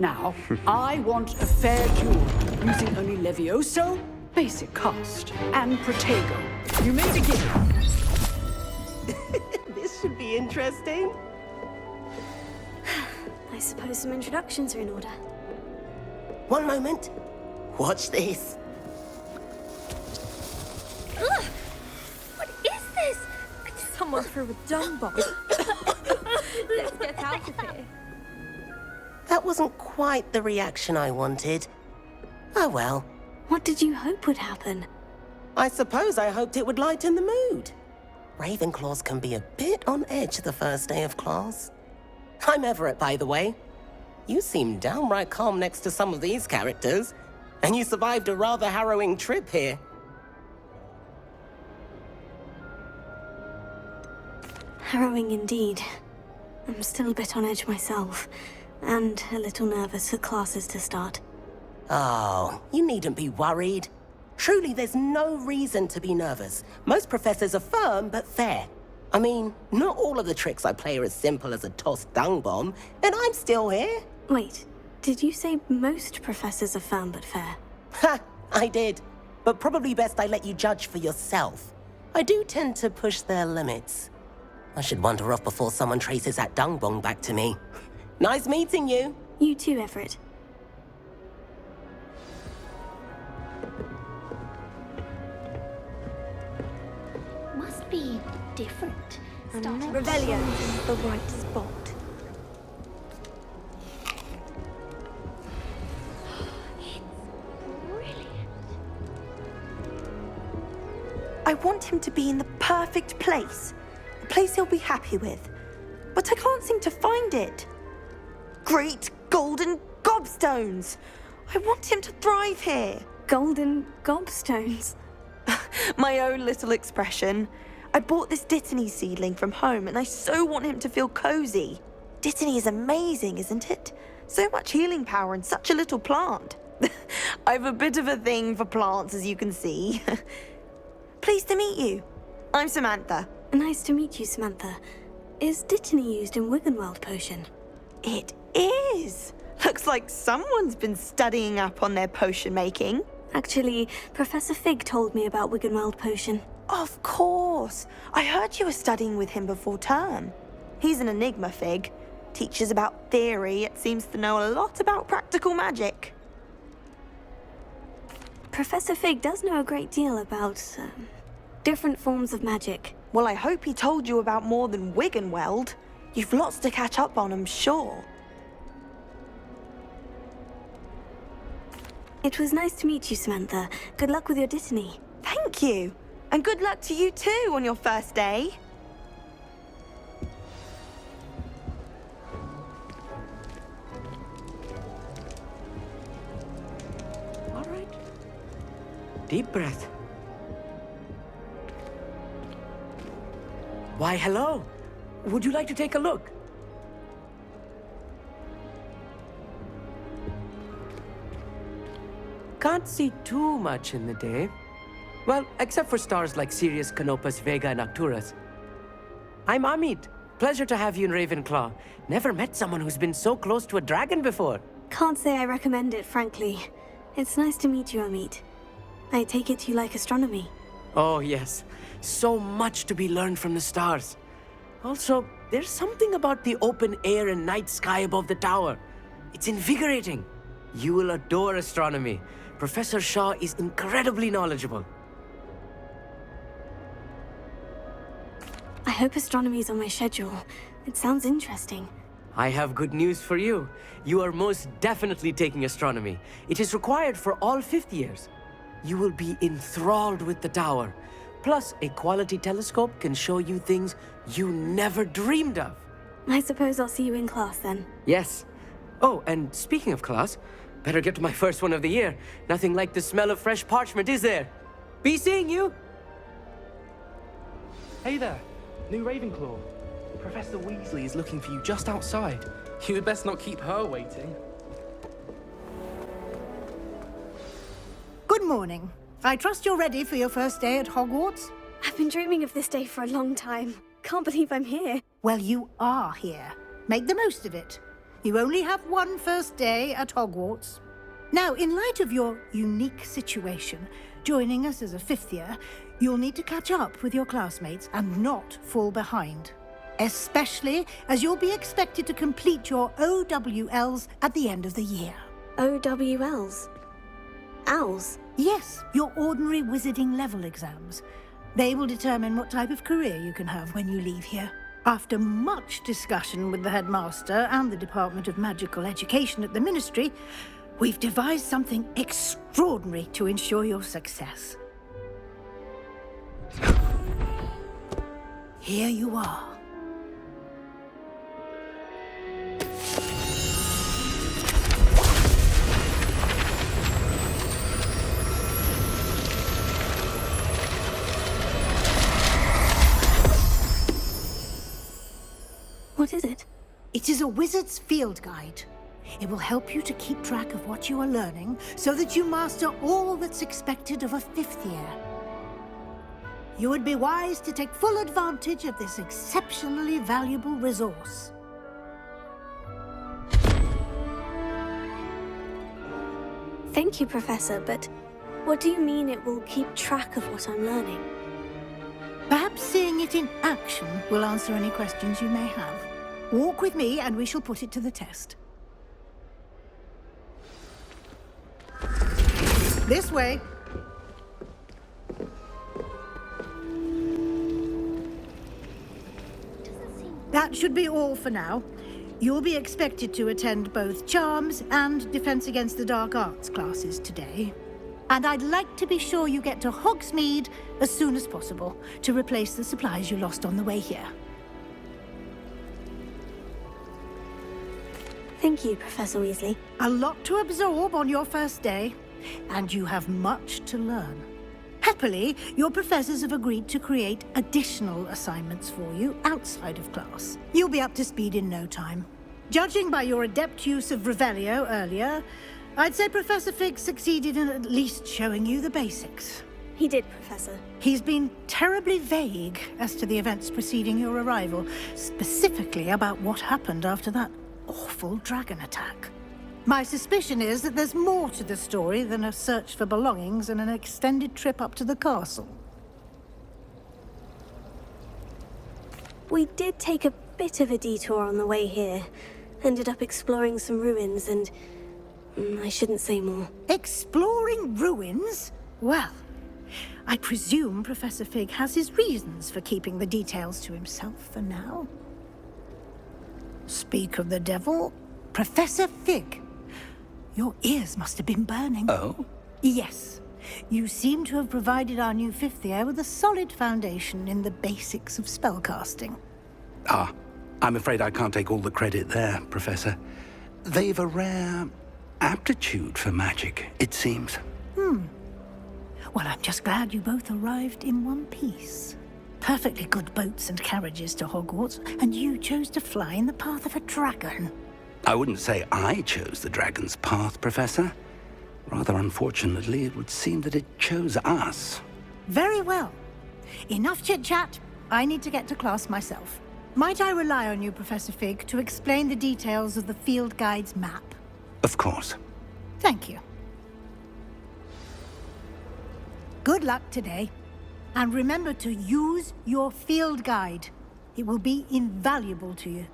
Now, I want a fair duel, using only Levioso, basic cast, and Protego. You may begin. This should be interesting. I suppose some introductions are in order. One moment. Watch this. Ugh! What is this? Someone threw a dung bomb. Let's get out of here. That wasn't quite the reaction I wanted. Oh well. What did you hope would happen? I suppose I hoped it would lighten the mood. Ravenclaws can be a bit on edge the first day of class. I'm Everett, by the way. You seem downright calm next to some of these characters, and you survived a rather harrowing trip here. Harrowing indeed. I'm still a bit on edge myself, and a little nervous for classes to start. Oh, you needn't be worried. Truly, there's no reason to be nervous. Most professors are firm but fair. I mean, not all of the tricks I play are as simple as a tossed dung bomb, and I'm still here. Wait, did you say most professors are firm but fair? Ha, I did. But probably best I let you judge for yourself. I do tend to push their limits. I should wander off before someone traces that dung bomb back to me. Nice meeting you. You too, Everett. Must be different. Revelio is the right spot. I want him to be in the perfect place. A place he'll be happy with. But I can't seem to find it. Great golden gobstones! I want him to thrive here. Golden gobstones. My own little expression. I bought this Dittany seedling from home and I so want him to feel cozy. Dittany is amazing, isn't it? So much healing power in such a little plant. I have a bit of a thing for plants, as you can see. Pleased to meet you. I'm Samantha. Nice to meet you, Samantha. Is Dittany used in Wiggenweld potion? It is. Looks like someone's been studying up on their potion making. Actually, Professor Fig told me about Wiggenweld potion. Of course. I heard you were studying with him before term. He's an enigma, Fig. Teaches about theory, yet seems to know a lot about practical magic. Professor Fig does know a great deal about, different forms of magic. Well, I hope he told you about more than Wiggenweld. You've lots to catch up on, I'm sure. It was nice to meet you, Samantha. Good luck with your Dittany. Thank you. And good luck to you too on your first day. All right. Deep breath. Why, hello. Would you like to take a look? Can't see too much in the day. Well, except for stars like Sirius, Canopus, Vega, and Arcturus. I'm Amit. Pleasure to have you in Ravenclaw. Never met someone who's been so close to a dragon before. Can't say I recommend it, frankly. It's nice to meet you, Amit. I take it you like astronomy. Oh, yes. So much to be learned from the stars. Also, there's something about the open air and night sky above the tower. It's invigorating. You will adore astronomy. Professor Shaw is incredibly knowledgeable. I hope astronomy's on my schedule. It sounds interesting. I have good news for you. You are most definitely taking astronomy. It is required for all fifth years. You will be enthralled with the tower. Plus, a quality telescope can show you things you never dreamed of. I suppose I'll see you in class then. Yes. Oh, and speaking of class, better get to my first one of the year. Nothing like the smell of fresh parchment, is there? Be seeing you! Hey there, new Ravenclaw. Professor Weasley is looking for you just outside. You had best not keep her waiting. Good morning. I trust you're ready for your first day at Hogwarts? I've been dreaming of this day for a long time. Can't believe I'm here. Well, you are here. Make the most of it. You only have one first day at Hogwarts. Now, in light of your unique situation, joining us as a fifth year, you'll need to catch up with your classmates and not fall behind. Especially as you'll be expected to complete your OWLs at the end of the year. OWLs? Owls? Yes, your ordinary wizarding level exams. They will determine what type of career you can have when you leave here. After much discussion with the headmaster and the Department of Magical Education at the Ministry, we've devised something extraordinary to ensure your success. Here you are. What is it? It is a wizard's field guide. It will help you to keep track of what you are learning so that you master all that's expected of a fifth year. You would be wise to take full advantage of this exceptionally valuable resource. Thank you, Professor, but what do you mean it will keep track of what I'm learning? Perhaps seeing it in action will answer any questions you may have. Walk with me and we shall put it to the test. This way. That should be all for now. You'll be expected to attend both Charms and Defense Against the Dark Arts classes today. And I'd like to be sure you get to Hogsmeade as soon as possible to replace the supplies you lost on the way here. Thank you, Professor Weasley. A lot to absorb on your first day, and you have much to learn. Happily, your professors have agreed to create additional assignments for you outside of class. You'll be up to speed in no time. Judging by your adept use of Revelio earlier, I'd say Professor Fig succeeded in at least showing you the basics. He did, Professor. He's been terribly vague as to the events preceding your arrival, specifically about what happened after that awful dragon attack. My suspicion is that there's more to the story than a search for belongings and an extended trip up to the castle. We did take a bit of a detour on the way here. Ended up exploring some ruins and... I shouldn't say more. Exploring ruins? Well, I presume Professor Fig has his reasons for keeping the details to himself for now. Speak of the devil, Professor Fig. Your ears must have been burning. Oh? Yes. You seem to have provided our new fifth year with a solid foundation in the basics of spellcasting. Ah, I'm afraid I can't take all the credit there, Professor. They've a rare aptitude for magic, it seems. Well, I'm just glad you both arrived in one piece. Perfectly good boats and carriages to Hogwarts, and you chose to fly in the path of a dragon. I wouldn't say I chose the dragon's path, Professor. Rather unfortunately, it would seem that it chose us. Very well. Enough chit-chat. I need to get to class myself. Might I rely on you, Professor Fig, to explain the details of the field guide's map? Of course. Thank you. Good luck today. And remember to use your field guide. It will be invaluable to you.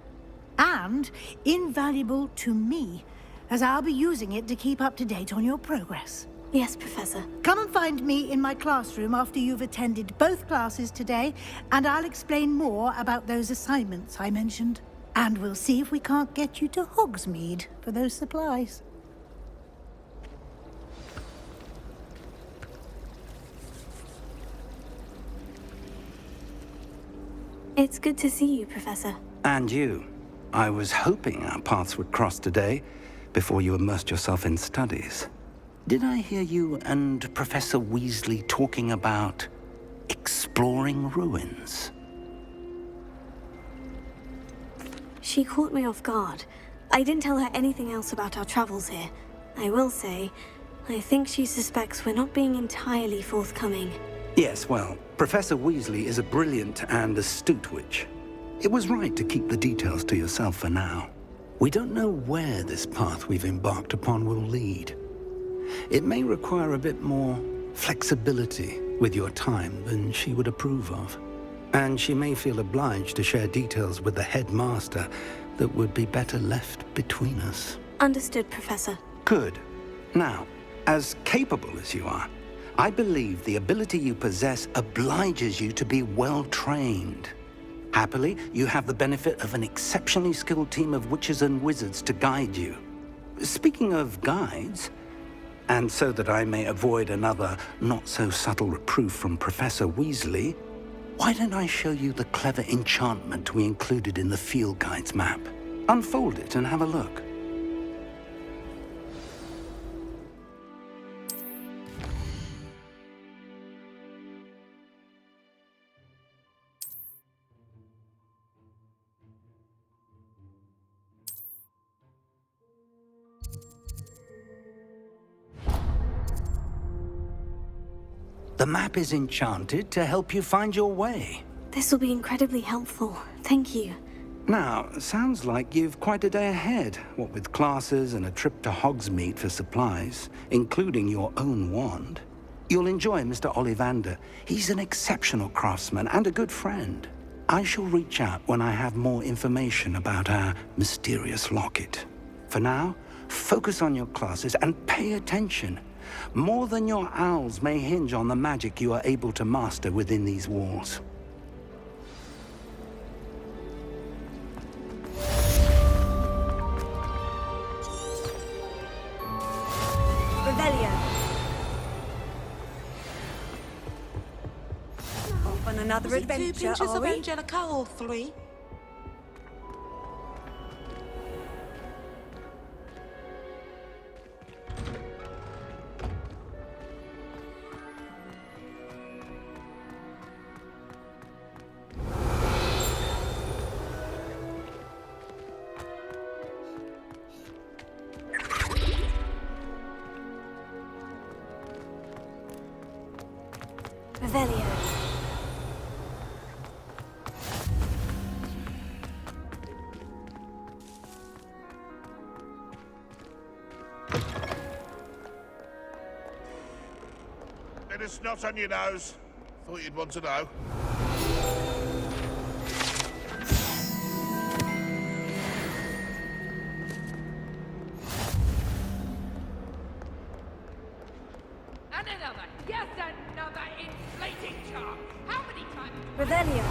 And invaluable to me, as I'll be using it to keep up to date on your progress. Yes, Professor. Come and find me in my classroom after you've attended both classes today, and I'll explain more about those assignments I mentioned. And we'll see if we can't get you to Hogsmeade for those supplies. It's good to see you, Professor. And you. I was hoping our paths would cross today, before you immersed yourself in studies. Did I hear you and Professor Weasley talking about exploring ruins? She caught me off guard. I didn't tell her anything else about our travels here. I will say, I think she suspects we're not being entirely forthcoming. Yes, well, Professor Weasley is a brilliant and astute witch. It was right to keep the details to yourself for now. We don't know where this path we've embarked upon will lead. It may require a bit more flexibility with your time than she would approve of. And she may feel obliged to share details with the headmaster that would be better left between us. Understood, Professor. Good. Now, as capable as you are, I believe the ability you possess obliges you to be well-trained. Happily, you have the benefit of an exceptionally skilled team of witches and wizards to guide you. Speaking of guides, and so that I may avoid another not-so-subtle reproof from Professor Weasley, why don't I show you the clever enchantment we included in the field guide's map? Unfold it and have a look. The map is enchanted to help you find your way. This will be incredibly helpful. Thank you. Now, sounds like you've quite a day ahead, what with classes and a trip to Hogsmeade for supplies, including your own wand. You'll enjoy Mr. Ollivander. He's an exceptional craftsman and a good friend. I shall reach out when I have more information about our mysterious locket. For now, focus on your classes and pay attention. More than your owls may hinge on the magic you are able to master within these walls. Revelio. Off on another adventure, 2 pinches are of we? Angelica or 3? Revelio. Bit of snot on your nose. Thought you'd want to know. And another. Yes, another inflating charm. How many times? Revelio.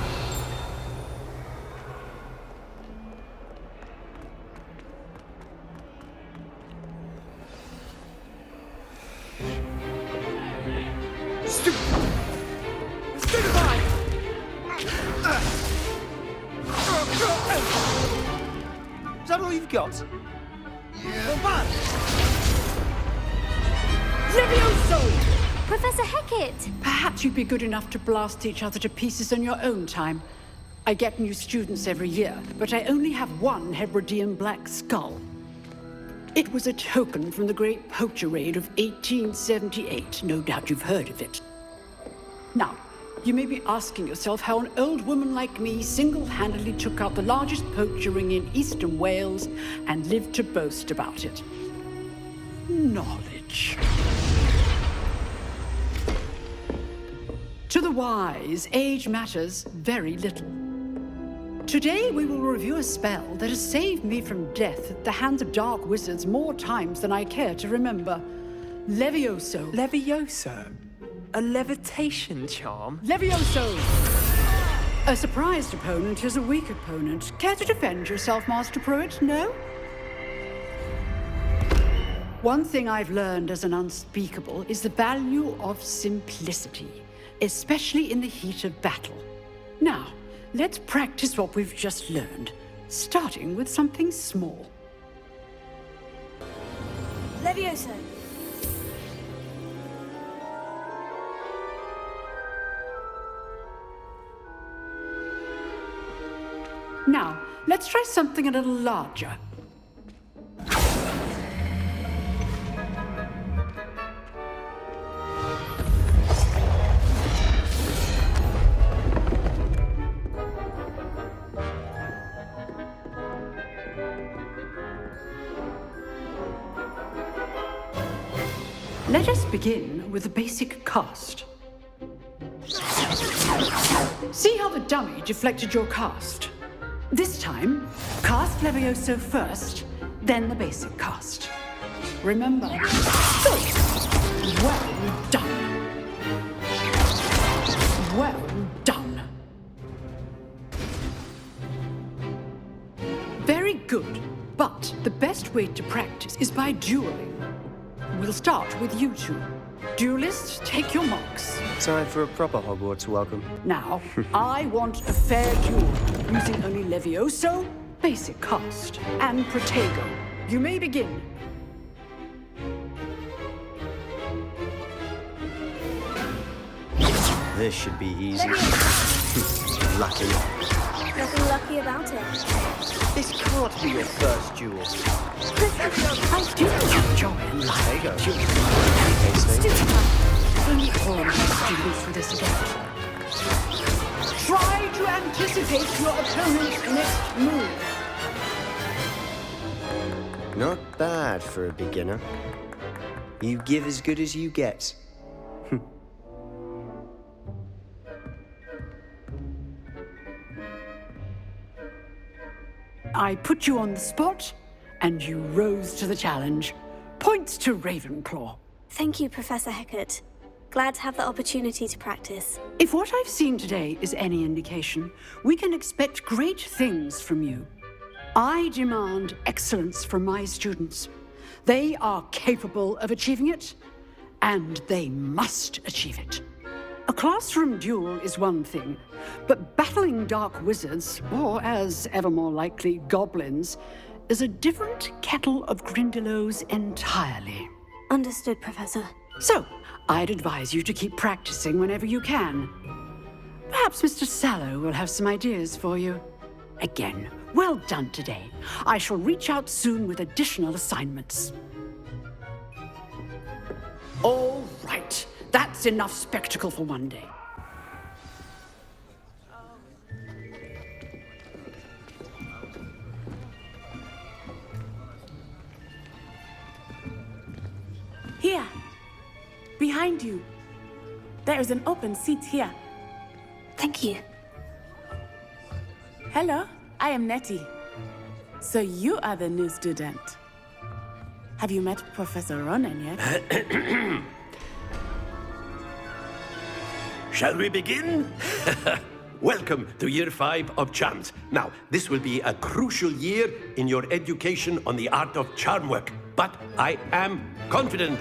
Is that all you've got? Yeah. Levioso! Professor Hecat! Perhaps you'd be good enough to blast each other to pieces on your own time. I get new students every year, but I only have one Hebridean black skull. It was a token from the Great Poacher Raid of 1878. No doubt you've heard of it. Now, you may be asking yourself how an old woman like me single-handedly took out the largest poacher ring in eastern Wales and lived to boast about it. Knowledge. To the wise, age matters very little. Today we will review a spell that has saved me from death at the hands of dark wizards more times than I care to remember. Levioso. Levioso? A levitation charm? Levioso! A surprised opponent is a weak opponent. Care to defend yourself, Master Pruitt? No? One thing I've learned as an unspeakable is the value of simplicity, especially in the heat of battle. Now, let's practice what we've just learned, starting with something small. Levioso. Now, let's try something a little larger. Let us begin with the basic cast. See how the dummy deflected your cast? This time, cast Levioso first, then the basic cast. Remember? Good. Well done. Well done. Very good. But the best way to practice is by dueling. We'll start with you two. Duelists, take your marks. Time for a proper Hogwarts welcome. Now, I want a fair duel, using only Levioso, basic cast, and Protego. You may begin. This should be easy. Lucky. Nothing lucky about it. This can't be your first duel. I do enjoy There you go. only all my students with this again. Try to anticipate your opponent's next move. Not bad for a beginner. You give as good as you get. I put you on the spot, and you rose to the challenge. Points to Ravenclaw. Thank you, Professor Hecat. Glad to have the opportunity to practice. If what I've seen today is any indication, we can expect great things from you. I demand excellence from my students. They are capable of achieving it, and they must achieve it. A classroom duel is one thing, but battling dark wizards, or as ever more likely, goblins, is a different kettle of Grindylows entirely. Understood, Professor. So, I'd advise you to keep practicing whenever you can. Perhaps Mr. Sallow will have some ideas for you. Again, well done today. I shall reach out soon with additional assignments. All right. That's enough spectacle for one day. Here, behind you. There is an open seat here. Thank you. Hello, I am Nettie. So you are the new student. Have you met Professor Ronan yet? Shall we begin? Welcome to Year 5 of Charms. Now, this will be a crucial year in your education on the art of charm work. But I am confident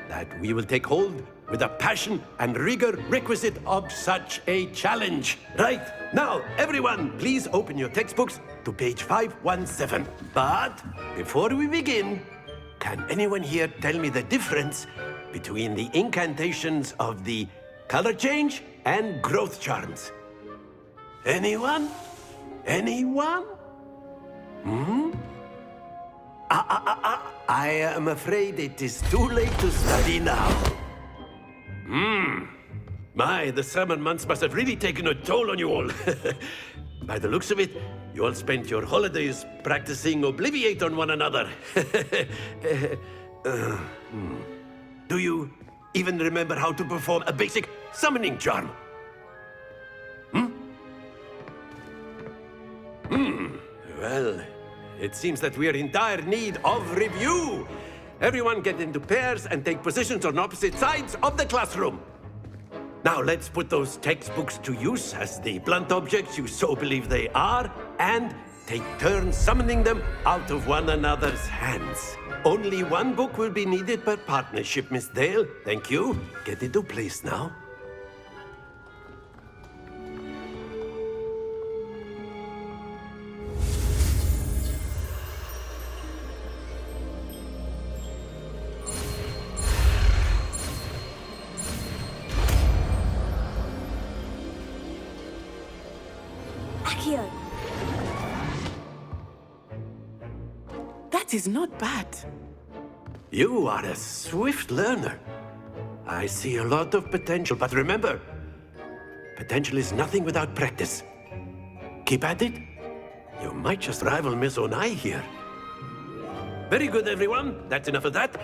that we will take hold with the passion and rigor requisite of such a challenge. Right, now, everyone, please open your textbooks to page 517. But before we begin, can anyone here tell me the difference between the incantations of the color change and growth charms? Anyone? Anyone? I am afraid it is too late to study now. My, the summer months must have really taken a toll on you all. By the looks of it, you all spent your holidays practicing Obliviate on one another. Do you even remember how to perform a basic summoning charm? Well, it seems that we are in dire need of review. Everyone get into pairs and take positions on opposite sides of the classroom. Now let's put those textbooks to use as the blunt objects you so believe they are, and take turns summoning them out of one another's hands. Only one book will be needed per partnership, Miss Dale. Thank you. Get into place now. Accio. That is not bad. You are a swift learner. I see a lot of potential, but remember, potential is nothing without practice. Keep at it. You might just rival Miss Onai here. Very good, everyone. That's enough of that.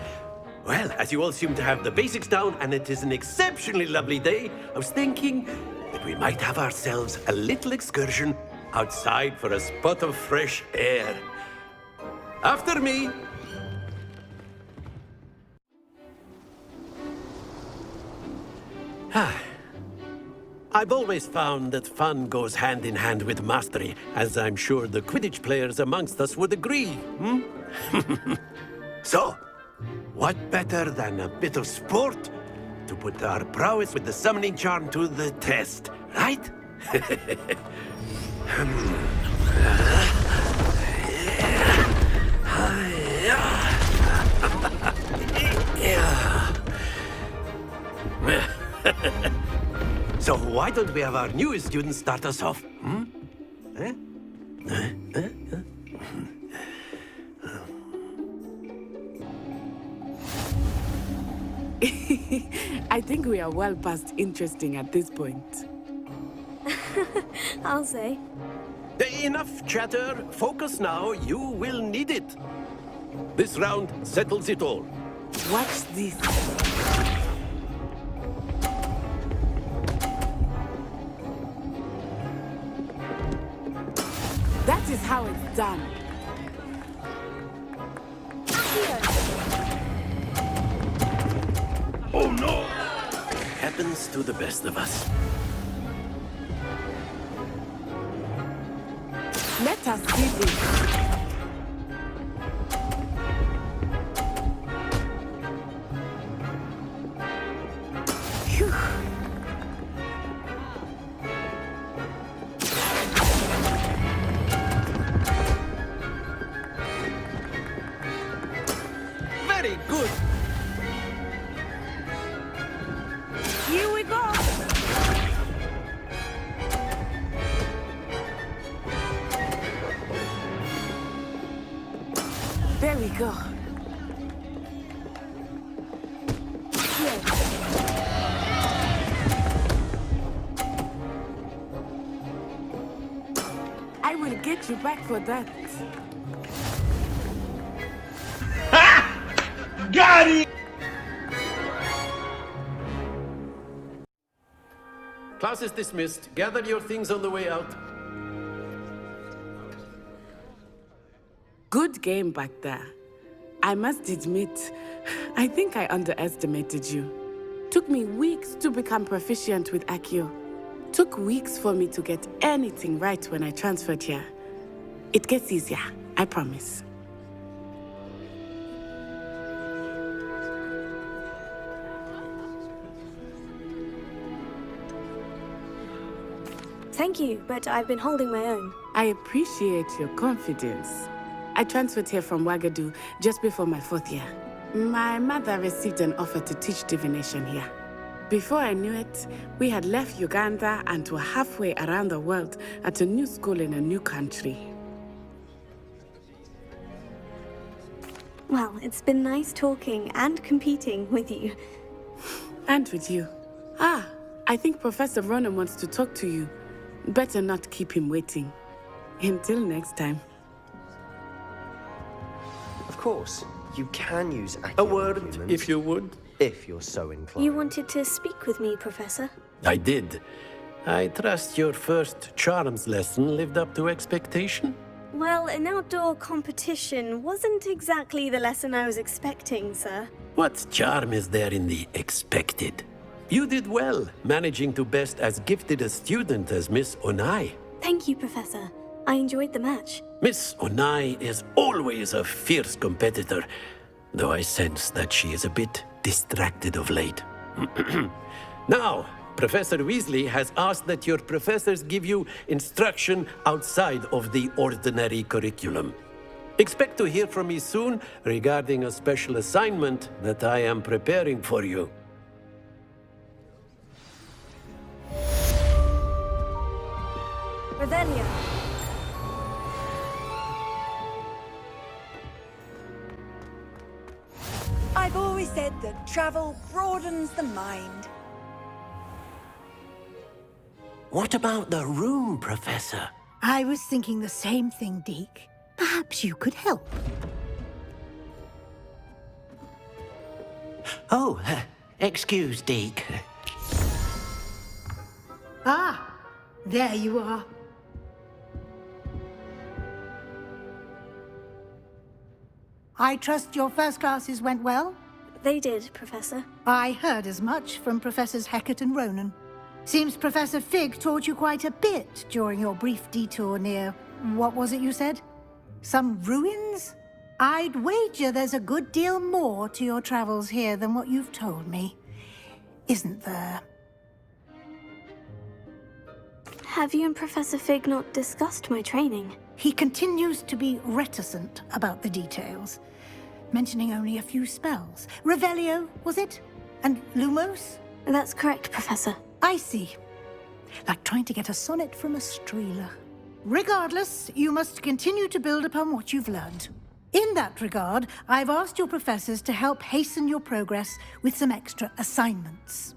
Well, as you all seem to have the basics down and it is an exceptionally lovely day, I was thinking that we might have ourselves a little excursion outside for a spot of fresh air. After me! I've always found that fun goes hand in hand with mastery, as I'm sure the Quidditch players amongst us would agree, So, what better than a bit of sport to put our prowess with the summoning charm to the test, right? So why don't we have our newest student start us off? I think we are well past interesting at this point. I'll say. Enough chatter. Focus now. You will need it. This round settles it all. Watch this. That is how it's done. Oh no! Happens to the best of us. Let us see this. Phew. Very good. Here we go. There we go. I will get you back for that. Got it! Class is dismissed. Gather your things on the way out. Good game back there. I must admit, I think I underestimated you. Took me weeks to become proficient with Accio. Took weeks for me to get anything right when I transferred here. It gets easier, I promise. Thank you, but I've been holding my own. I appreciate your confidence. I transferred here from Wagadu just before my 4th year. My mother received an offer to teach divination here. Before I knew it, we had left Uganda and were halfway around the world at a new school in a new country. Well, it's been nice talking and competing with you. And with you. Ah, I think Professor Ronan wants to talk to you. Better not keep him waiting. Until next time. Of course, you can use A word, if you would. If you're so inclined. You wanted to speak with me, Professor? I did. I trust your first charms lesson lived up to expectation? Well, an outdoor competition wasn't exactly the lesson I was expecting, sir. What charm is there in the expected? You did well, managing to best as gifted a student as Miss Onai. Thank you, Professor. I enjoyed the match. Miss Onai is always a fierce competitor, though I sense that she is a bit distracted of late. Now, Professor Weasley has asked that your professors give you instruction outside of the ordinary curriculum. Expect to hear from me soon regarding a special assignment that I am preparing for you. Revelio. I've always said that travel broadens the mind. What about the room, Professor? I was thinking the same thing, Deke. Perhaps you could help. Oh, excuse, Deke. Ah, there you are. I trust your first classes went well? They did, Professor. I heard as much from Professors Hecat and Ronan. Seems Professor Fig taught you quite a bit during your brief detour near... what was it you said? Some ruins? I'd wager there's a good deal more to your travels here than what you've told me. Isn't there? Have you and Professor Fig not discussed my training? He continues to be reticent about the details, mentioning only a few spells. Revelio, was it? And Lumos? That's correct, Professor. I see. Like trying to get a sonnet from a streeler. Regardless, you must continue to build upon what you've learned. In that regard, I've asked your professors to help hasten your progress with some extra assignments.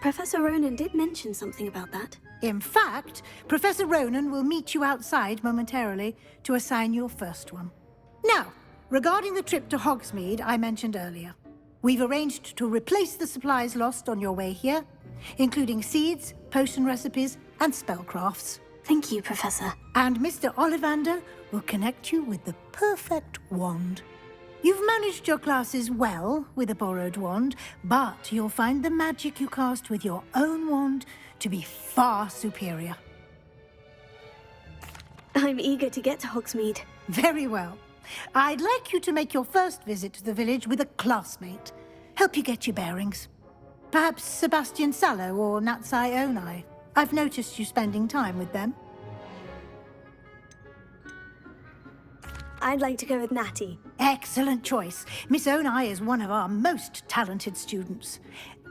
Professor Ronan did mention something about that. In fact, Professor Ronan will meet you outside momentarily to assign your first one. Now, regarding the trip to Hogsmeade I mentioned earlier, we've arranged to replace the supplies lost on your way here, including seeds, potion recipes, and spellcrafts. Thank you, Professor. And Mr. Ollivander will connect you with the perfect wand. You've managed your classes well with a borrowed wand, but you'll find the magic you cast with your own wand to be far superior. I'm eager to get to Hogsmeade. Very well. I'd like you to make your first visit to the village with a classmate. Help you get your bearings. Perhaps Sebastian Sallow or Natsai Onai. I've noticed you spending time with them. I'd like to go with Natty. Excellent choice. Miss Onai is one of our most talented students.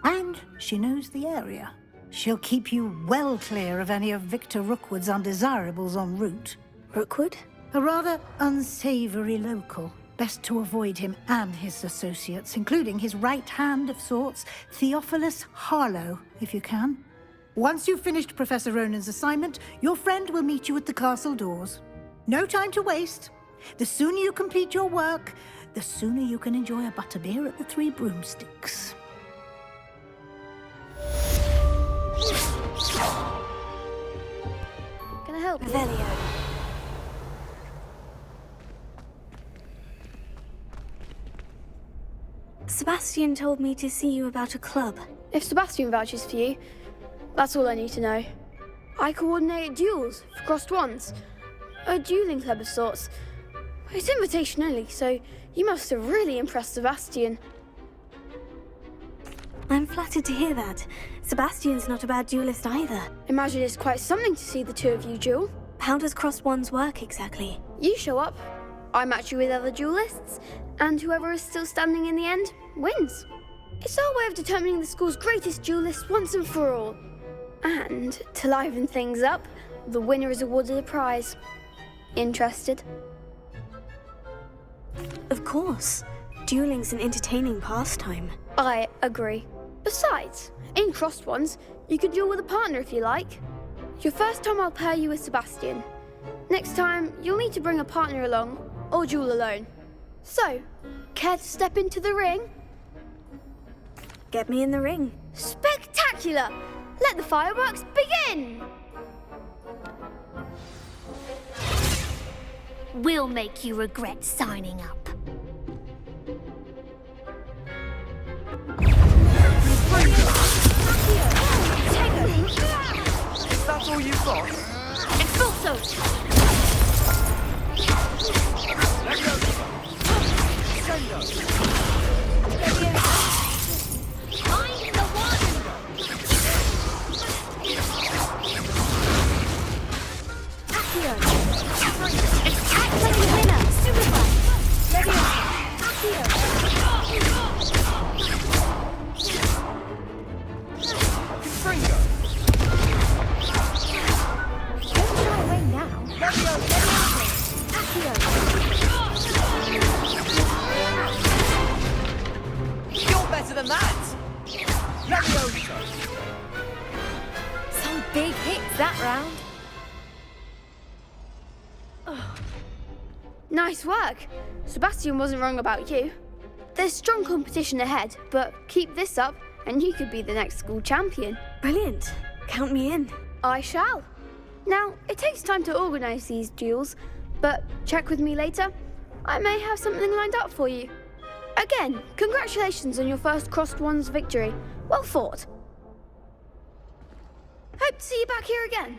And she knows the area. She'll keep you well clear of any of Victor Rookwood's undesirables en route. Rookwood? A rather unsavory local. Best to avoid him and his associates, including his right hand of sorts, Theophilus Harlow, if you can. Once you've finished Professor Ronan's assignment, your friend will meet you at the castle doors. No time to waste. The sooner you complete your work, the sooner you can enjoy a butterbeer at the Three Broomsticks. Can I help? Revelio. Sebastian told me to see you about a club. If Sebastian vouches for you, that's all I need to know. I coordinate duels for crossed wands. A dueling club of sorts. It's invitation only, so you must have really impressed Sebastian. I'm flattered to hear that. Sebastian's not a bad duelist either. Imagine it's quite something to see the two of you duel. How does crossed wands work exactly? You show up, I match you with other duelists, and whoever is still standing in the end wins. It's our way of determining the school's greatest duelist once and for all. And to liven things up, the winner is awarded a prize. Interested? Of course. Dueling's an entertaining pastime. I agree. Besides, in crossed ones, you can duel with a partner if you like. Your first time I'll pair you with Sebastian. Next time, you'll need to bring a partner along, or duel alone. So, care to step into the ring? Get me in the ring. Spectacular! Let the fireworks begin! We'll make you regret signing up. Is that all you've got? Expulso! Find the one! Accio! Attack like the winner! Superfly! Leviosa! Accio! Confringo! Don't shy away now! Leviosa! You're better than that! Leviosa! Some big hits that round. Nice Nice work. Sebastian wasn't wrong about you. There's strong competition ahead, but keep this up and you could be the next school champion. Brilliant. Count me in. I shall. Now, it takes time to organise these duels, but check with me later. I may have something lined up for you. Again, congratulations on your first Crossed Wands victory. Well fought. Hope to see you back here again.